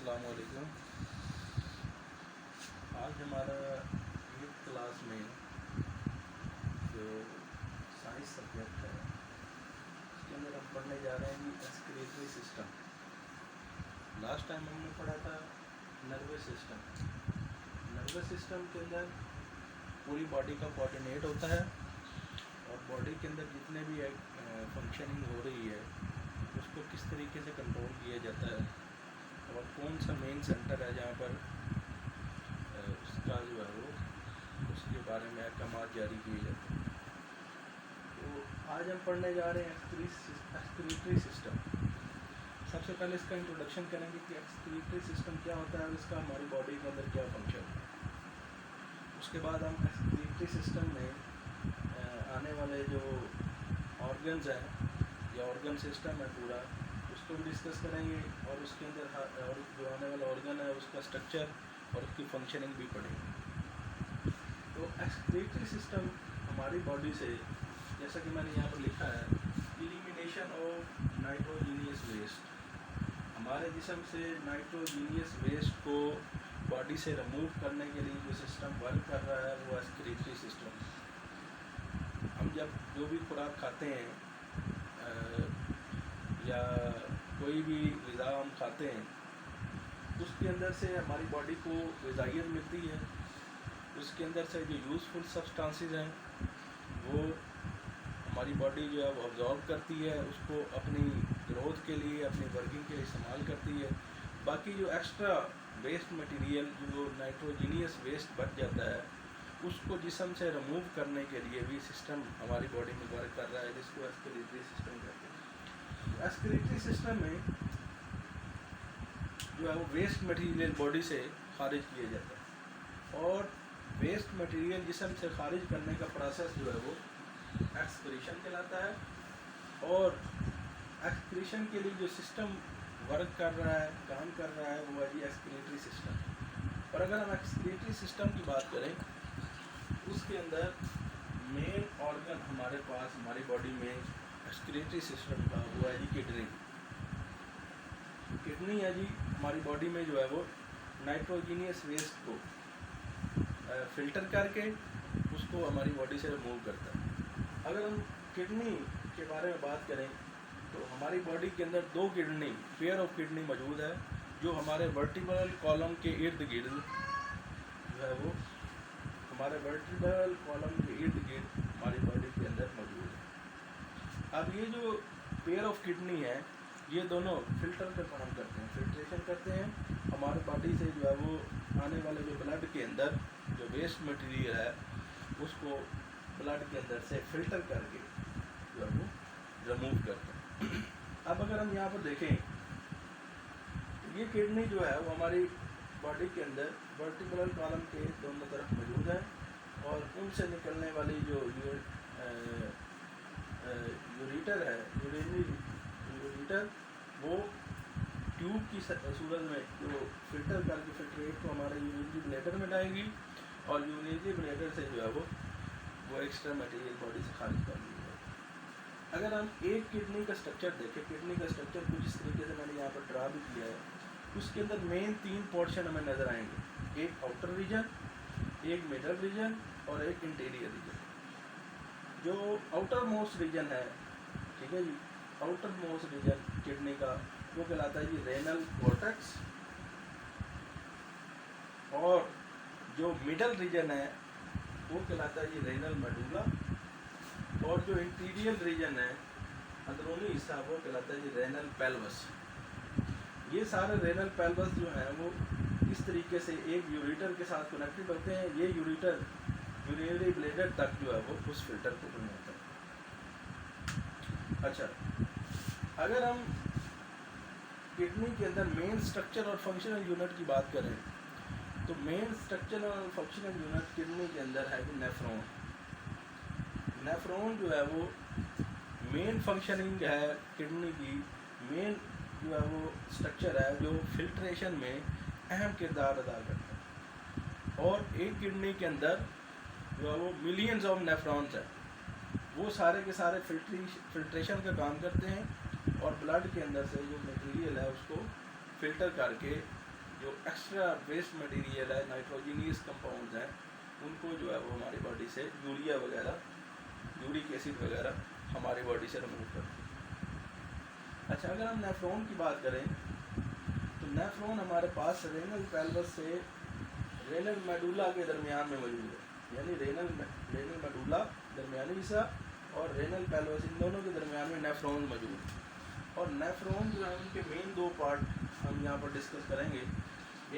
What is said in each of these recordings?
अस्सलाम वालेकुम। आज हमारा 8th क्लास में जो साइंस सब्जेक्ट है उसके अंदर हम पढ़ने जा रहे हैं कि एक्सक्रीटरी सिस्टम। लास्ट टाइम हमने पढ़ा था नर्वस सिस्टम। नर्वस सिस्टम के अंदर पूरी बॉडी का कोऑर्डिनेट होता है और बॉडी के अंदर जितने भी फंक्शनिंग हो रही है उसको किस तरीके से कंट्रोल किया जाता है और कौन सा मेन सेंटर है जहाँ पर उसका जो है वो उसके बारे में अहकाम जारी किए जाते हैं। तो आज हम पढ़ने जा रहे हैं एक्सक्रीटरी सिस्टम। सबसे पहले इसका इंट्रोडक्शन करेंगे कि एक्सक्रीटरी सिस्टम क्या होता है और इसका हमारी बॉडी के अंदर क्या फंक्शन है। उसके बाद हम एक्सक्रीटरी सिस्टम में आने वाले जो ऑर्गन्स हैं या ऑर्गन सिस्टम है पूरा उसको भी डिस्कस करेंगे और उसके अंदर और जो आने वाला ऑर्गन है उसका स्ट्रक्चर और उसकी फंक्शनिंग भी पढ़ेंगे। तो एक्सक्रीटरी सिस्टम हमारी बॉडी से, जैसा कि मैंने यहाँ पर लिखा है, एलिमिनेशन ऑफ नाइट्रोजीनियस वेस्ट, हमारे जिस्म से नाइट्रोजीनियस वेस्ट को बॉडी से रिमूव करने के लिए जो सिस्टम वर्क कर रहा है वो एक्सक्रीटरी सिस्टम। हम जब जो भी खुराक खाते हैं या कोई भी ग़िज़ा हम खाते हैं उसके अंदर से हमारी बॉडी को ग़िज़ाइयत मिलती है। उसके अंदर से जो यूज़फुल सब्सटेंसेस हैं वो हमारी बॉडी जो है वो अब्जॉर्ब करती है, उसको अपनी ग्रोथ के लिए, अपनी वर्किंग के लिए इस्तेमाल करती है। बाकी जो एक्स्ट्रा वेस्ट मटेरियल जो नाइट्रोजीनियस वेस्ट बच जाता है उसको जिस्म से रिमूव करने के लिए भी सिस्टम हमारी बॉडी में वर्क कर रहा है, जिसको एक्सक्रीटरी सिस्टम कहते हैं। एक्सक्रीटरी सिस्टम में जो है वो वेस्ट मटेरियल बॉडी से खारिज किया जाता है और वेस्ट मटेरियल जिस्म से खारिज करने का प्रोसेस जो है वो एक्सक्रीशन कहलाता है। और एक्सक्रीशन के लिए जो सिस्टम वर्क कर रहा है, काम कर रहा है, वो है जी एक्सक्रीटरी सिस्टम। और अगर हम एक्सक्रीटरी सिस्टम की बात करें उसके अंदर मेन ऑर्गन हमारे पास हमारी बॉडी में एक्सक्रीटरी सिस्टम का हुआ है जी किडनी। किडनी है जी हमारी बॉडी में जो है वो नाइट्रोजीनियस वेस्ट को फ़िल्टर करके उसको हमारी बॉडी से रिमूव करता है। अगर हम किडनी के बारे में बात करें तो हमारी बॉडी के अंदर दो किडनी, पेयर ऑफ किडनी मौजूद है जो हमारे वर्टिब्रल कॉलम के इर्द गिर्द जो है वो हमारे वर्टिब्रल कॉलम के इर्द गिर्द हमारी बॉडी के अंदर मौजूद है। अब ये जो पेयर ऑफ किडनी है ये दोनों फिल्टर का काम करते हैं, फिल्ट्रेशन करते हैं। हमारे बॉडी से जो है वो आने वाले जो ब्लड के अंदर जो वेस्ट मटेरियल है उसको ब्लड के अंदर से फ़िल्टर करके जो है वो रिमूव करते हैं। अब अगर हम यहाँ पर देखें तो ये किडनी जो है वो हमारी बॉडी के अंदर वर्टिब्रल कॉलम के दोनों तरफ मौजूद है और उनसे निकलने वाली जो यूरेटर है, यूरेटर वो ट्यूब की सूरत में जो फिल्टर करके फिल्ट्रेट को हमारे यूरिनरी ब्लैडर में डालेगी और यूरिनरी ब्लैडर से जो है वो एक्स्ट्रा मटेरियल बॉडी से खारिज कर दी जाएगी। अगर हम एक किडनी का स्ट्रक्चर देखें, किडनी का स्ट्रक्चर कुछ इस तरीके से मैंने यहाँ पर ड्रा भी किया है। उसके अंदर मेन 3 पोर्शन हमें नज़र आएंगे, एक आउटर रीजन, एक मिडल रीजन और एक इंटीरियर रीजन। जो आउटर मोस्ट रीजन है, ठीक है जी, आउटर मोस्ट रीजन किडनी का वो कहलाता है जी रेनल कॉर्टेक्स। और जो मिडल रीजन है वो कहलाता है जी रेनल मेडुला। और जो इंटीरियर रीजन है, अंदरूनी हिस्सा, वो कहलाता है जी रेनल पेल्वस। ये सारे रेनल पेल्वस जो हैं वो इस तरीके से एक यूरेटर के साथ कनेक्टेड होते हैं। ये यूरेटर यूरिनरी ब्लैडर तक जो है वो उस फिल्टर को बनाता है। अच्छा, अगर हम किडनी के अंदर मेन स्ट्रक्चर और फंक्शनल यूनिट की बात करें तो मेन स्ट्रक्चर और फंक्शनल यूनिट किडनी के अंदर है कि नेफ्रॉन। नेफ्रॉन जो है वो मेन फंक्शनिंग है किडनी की, मेन जो है वो स्ट्रक्चर है जो फिल्ट्रेशन में अहम किरदार अदा करता है। और एक किडनी के अंदर जो है वो मिलियंस ऑफ नेफ्रॉन्स हैं, वो सारे के सारे फिल्ट्रेशन का काम करते हैं और ब्लड के अंदर से जो मटेरियल है उसको फ़िल्टर करके जो एक्स्ट्रा वेस्ट मटेरियल है, नाइट्रोजीनियस कंपाउंड्स हैं, उनको जो है वो हमारी बॉडी से यूरिया वगैरह, यूरिक एसिड वगैरह हमारी बॉडी से रिमूव करती है। अच्छा, अगर हम नेफ्रॉन की बात करें तो नेफ्रॉन हमारे पास रेनल पेल्वस से रेनल मेडुला के दरमियान में मौजूद है, यानी रेनल मेडुला दरमियानी हिस्सा और रेनल पेल्वस, इन दोनों के दरमियान में नेफ्रॉन मौजूद है। और नेफ्रॉन जो है उनके मेन दो पार्ट हम यहाँ पर डिस्कस करेंगे।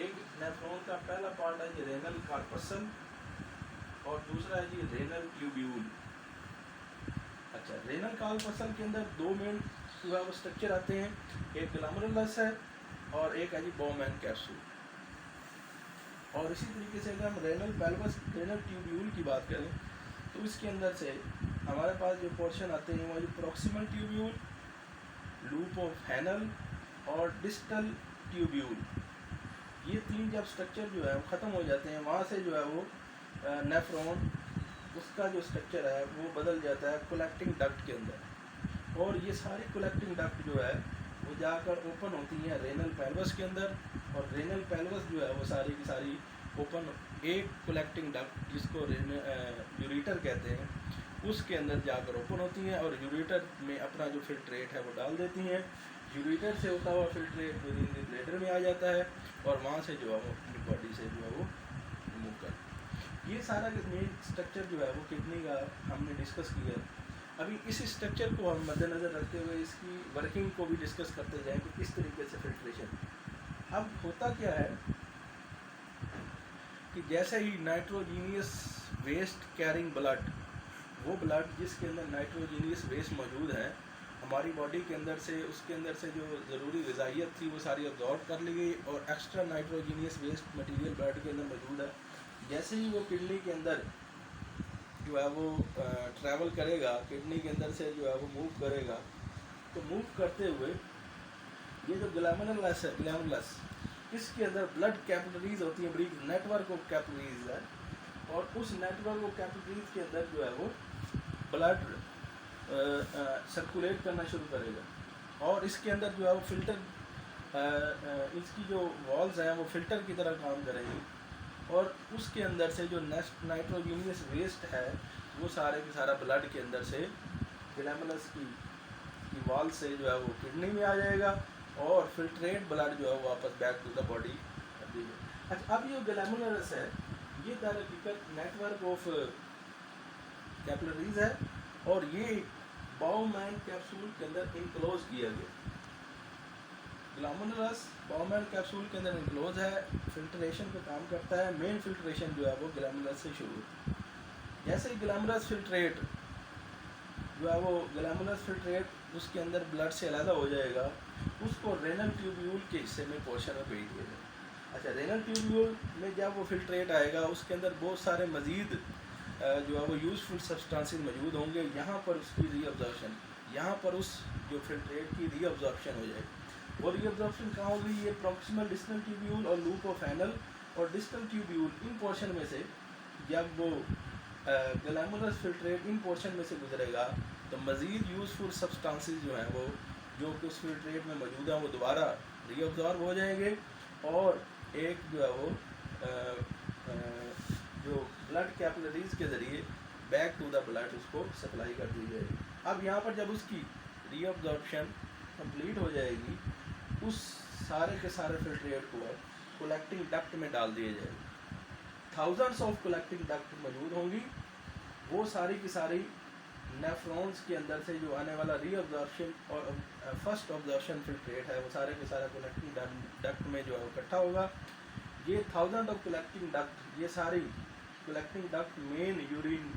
एक नेफ्रॉन का पहला पार्ट है जी रेनल कार्पसल और दूसरा है जी रेनल ट्यूब्यूल। अच्छा, रेनल कार्पसल के अंदर दो मेन जो है वो स्ट्रक्चर आते हैं, एक ग्लैमरुलस है और एक है जी बॉमैन कैप्सूल। और इसी तरीके से अगर हम रेनल पेल्वस, रेनल ट्यूब्यूल की बात करें तो इसके अंदर से हमारे पास जो पोर्शन आते हैं वो जो proximal tubule, loop of Henle और डिस्टल ट्यूब्यूल, ये तीन जब स्ट्रक्चर जो है वो ख़त्म हो जाते हैं, वहाँ से जो है वो नेफ्रॉन उसका जो स्ट्रक्चर है वो बदल जाता है कलेक्टिंग डक्ट के अंदर। और ये सारी कलेक्टिंग डक्ट जो है वो जाकर ओपन होती हैं रेनल पेल्वस के अंदर, और रेनल पेल्वस जो है वो सारी की सारी ओपन एक कलेक्टिंग डक्ट जिसको यूरेटर कहते हैं उसके अंदर जाकर ओपन होती हैं और यूरेटर में अपना जो फिल्ट्रेट है वो डाल देती हैं। यूरेटर से होता हुआ फिल्ट्रेट यूरिनरी ब्लैडर में आ जाता है और वहाँ से जो है वो अपनी बॉडी से जो है वो रिमूव कर। ये सारा मेन स्ट्रक्चर जो है वो किडनी का हमने डिस्कस किया। अभी इस स्ट्रक्चर को हम मद्देनज़र रखते हुए इसकी वर्किंग को भी डिस्कस करते जाएँ कि किस तरीके से फिल्ट्रेशन। अब होता क्या है कि जैसे ही नाइट्रोजीनियस वेस्ट कैरिंग ब्लड, वो ब्लड जिसके अंदर नाइट्रोजीनियस वेस्ट मौजूद है हमारी बॉडी के अंदर से, उसके अंदर से जो ज़रूरी ग़िज़ाइयत थी वो सारी अब्जॉर्ब कर ली गई और extra nitrogenous waste material blood के अंदर मौजूद है। जैसे ही वो किडनी के अंदर जो है वो ट्रैवल करेगा, किडनी के अंदर से जो है वो मूव करेगा, तो मूव करते हुए ये जो ग्लैमरुलस है, ग्लैमरुलस इसके अंदर ब्लड कैपिलरीज होती हैं, बड़ी नेटवर्क ऑफ कैपिलरीज है, और उस नेटवर्क ऑफ कैपिलरीज के अंदर जो है वो ब्लड सर्कुलेट करना शुरू करेगा और इसके अंदर जो है वो फिल्टर, इसकी जो वॉल्स हैं वो फिल्टर की तरह काम करेंगी और उसके अंदर से जो नाइट्रोजीनियस वेस्ट है वो सारे के सारा ब्लड के अंदर से ग्लैमरुलस की वॉल से जो है वो किडनी में आ जाएगा और फिल्ट्रेट ब्लड जो है वो वापस बैक टू द बॉडी कर दी जाएगी। अच्छा, अब ये ग्लैमरुलस है ये दरहकीकत नेटवर्क ऑफ कैपिलरीज है और ये बाउमैन कैप्सूल के अंदर इनक्लोज किया गया। ग्लैमरुलस बाउमैन कैप्सूल के अंदर इनक्लोज है, फिल्ट्रेशन का काम करता है। मेन फिल्ट्रेशन जो है वो ग्लैमरुलस से शुरू होती है। जैसे ही ग्लैमरुलस फिल्ट्रेट जो है वो ग्लैमरुलस फिल्ट्रेट उसके अंदर ब्लड से अलग हो जाएगा, उसको रेनल ट्यूब्यूल के हिस्से में पोर्शन में भेज दिया जाएगा। अच्छा, रेनल ट्यूब्यूल में जब वो फिल्ट्रेट आएगा उसके अंदर बहुत सारे मज़ीद जो है वो यूज़फुल सब्सटेंसेस मौजूद होंगे। यहाँ पर उसकी रीअब्जॉर्प्शन, यहाँ पर उस जो फिल्ट्रेट की रीअब्जॉर्प्शन हो जाएगी। और रीअब्जॉर्प्शन कहाँ होगी? ये प्रॉक्सिमल डिस्टल ट्यूब्यूल और लूप ऑफ हैनल और डिस्टल ट्यूब्यूल, इन पोर्शन में से जब वो ग्लैमरुलस फिल्ट्रेट इन पोर्शन में से गुजरेगा तो मज़ीद यूज़फुल सब्सटेंसेस जो हैं वो जो कि उस फिल्ट्रेट में मौजूद हैं वो दोबारा रीअब्जॉर्ब हो जाएंगे और एक जो है वो जो ब्लड कैपिलरीज के ज़रिए बैक टू द ब्लड उसको सप्लाई कर दी जाएगी। अब यहाँ पर जब उसकी रीअब्जॉर्प्शन कंप्लीट हो जाएगी, उस सारे के सारे फिल्ट्रेट को कलेक्टिंग डक्ट में डाल दिए जाएंगे। थाउजेंड्स ऑफ कलेक्टिंग डक्ट मौजूद होंगी, वो सारी की सारी नेफ्रॉन्स के अंदर से जो आने वाला रीअब्जॉर्प्शन और फर्स्ट ऑब्जॉर्प्शन फिल्ट्रेट है वो सारे के सारा कलेक्टिंग डक्ट में जो है इकट्ठा होगा। ये थाउजेंड ऑफ कलेक्टिंग डक्ट, ये सारी कलेक्टिंग डक्ट मेन यूरिन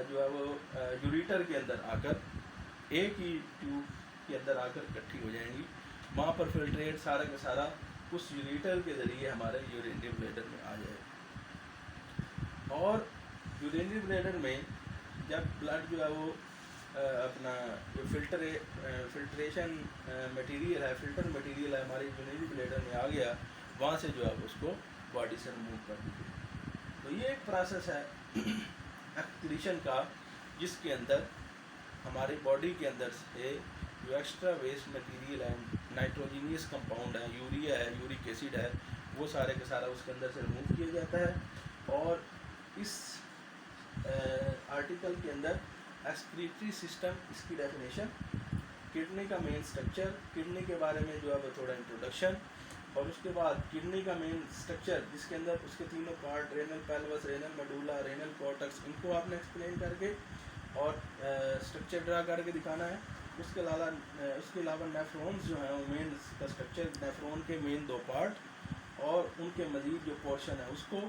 जो है वो यूरेटर के अंदर आकर एक ही ट्यूब के अंदर आकर इकट्ठी हो जाएंगी। वहाँ पर फिल्ट्रेट सारा का सारा उस यूरेटर के ज़रिए हमारे यूरिनरी ब्लैडर में आ जाएगा और यूरिनरी ब्लैडर में जब ब्लड जो है वो अपना जो फिल्ट्रेशन मटेरियल है, फिल्टर मटेरियल है हमारे यूरिनरी ब्लैडर में आ गया, वहाँ से जो है उसको बॉडी से रिमूव कर दीजिए। तो ये एक प्रोसेस है एक्सक्रीशन का जिसके अंदर हमारी बॉडी के अंदर से जो एक्स्ट्रा वेस्ट मटेरियल है, नाइट्रोजीनियस कंपाउंड है, यूरिया है, यूरिक एसिड है, वो सारे का सारा उसके अंदर से रिमूव किया जाता है। और इस आर्टिकल के अंदर एक्सक्रीटरी सिस्टम, इसकी डेफिनेशन, किडनी का मेन स्ट्रक्चर, किडनी के बारे में जो है वो थोड़ा इंट्रोडक्शन, और उसके बाद किडनी का मेन स्ट्रक्चर जिसके अंदर उसके तीनों part, renal pelvis, renal medulla, renal cortex, इनको आपने एक्सप्लेन करके और स्ट्रक्चर ड्रा करके दिखाना है। उसके अलावा नेफ्रॉन्स जो हैं वो मेन का स्ट्रक्चर, नेफ्रॉन के मेन 2 पार्ट और उनके मज़ीद जो पोर्शन है उसको,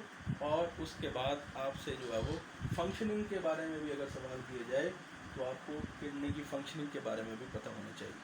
और उसके बाद आपसे जो है वो फंक्शनिंग के बारे में भी अगर सवाल किए जाए तो आपको किडनी की फंक्शनिंग के बारे में भी पता होना चाहिए।